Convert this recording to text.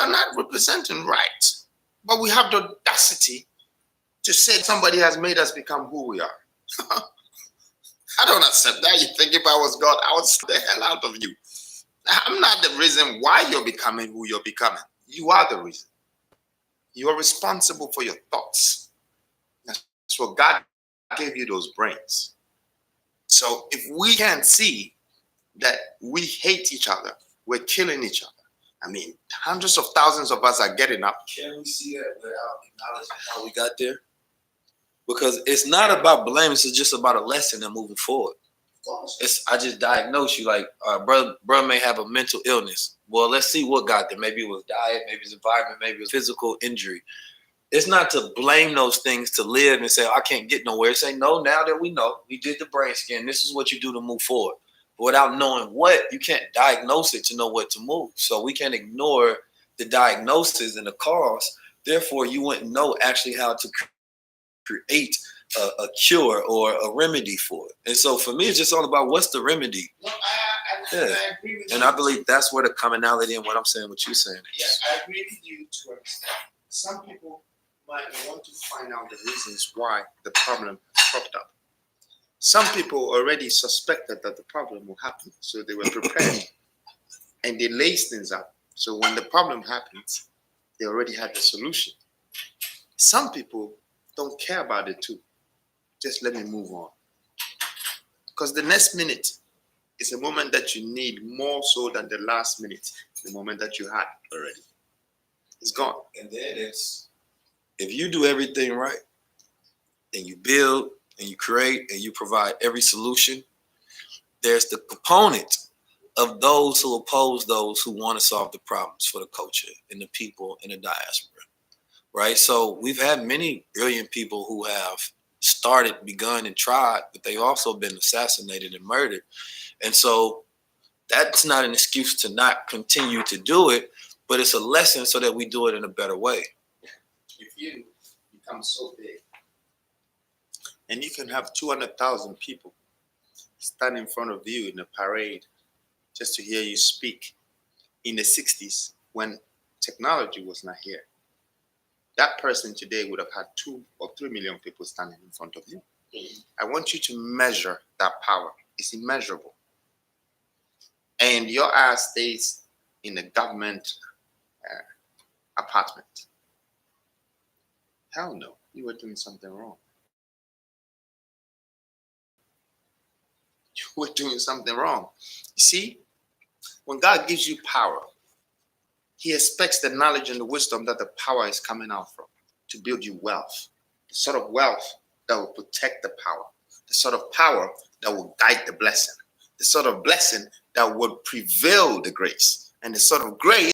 are not representing right. But we have the audacity to say somebody has made us become who we are. I don't accept that. You think if I was God, I would slap the hell out of you. I'm not the reason why you're becoming who you're becoming. You are the reason. You are responsible for your thoughts. That's what God gave you, those brains. So if we can't see that we hate each other, we're killing each other. I mean, hundreds of thousands of us are getting up. Can we see that without acknowledging how we got there? Because it's not about blame, it's just about a lesson and moving forward. I just diagnosed you like, brother may have a mental illness. Well, let's see what got there. Maybe it was diet, maybe it's environment, maybe it was physical injury. It's not to blame those things to live and say, I can't get nowhere. Say, no, now that we know, we did the brain scan, this is what you do to move forward. But without knowing what, you can't diagnose it to know what to move. So we can't ignore the diagnosis and the cause. Therefore, you wouldn't know actually how to create a cure or a remedy for it. And so for me, it's just all about what's the remedy. No, I agree with you. And I believe that's where the commonality in what I'm saying, what you're saying is. Yes, I agree with you to an extent. Some people might want to find out the reasons why the problem has cropped up. Some people already suspected that the problem will happen, so they were prepared and they lace things up. So when the problem happens, they already had the solution. Some people don't care about it too. Just let me move on. Because the next minute is a moment that you need more so than the last minute, the moment that you had already. It's gone. And then it's, if you do everything right, and you build, and you create, and you provide every solution, there's the component of those who oppose those who want to solve the problems for the culture and the people in the diaspora, right? So we've had many brilliant people who have started, begun, and tried, but they've also been assassinated and murdered. And so that's not an excuse to not continue to do it, but it's a lesson so that we do it in a better way. If you become so big, and you can have 200,000 people stand in front of you in a parade just to hear you speak in the 60s when technology was not here, that person today would have had 2 or 3 million people standing in front of you. I want you to measure that power. It's immeasurable. And your ass stays in a government apartment. Hell no, you were doing something wrong. You were doing something wrong. You see, when God gives you power, He expects the knowledge and the wisdom that the power is coming out from to build you wealth. The sort of wealth that will protect the power. The sort of power that will guide the blessing. The sort of blessing that would prevail the grace. And the sort of grace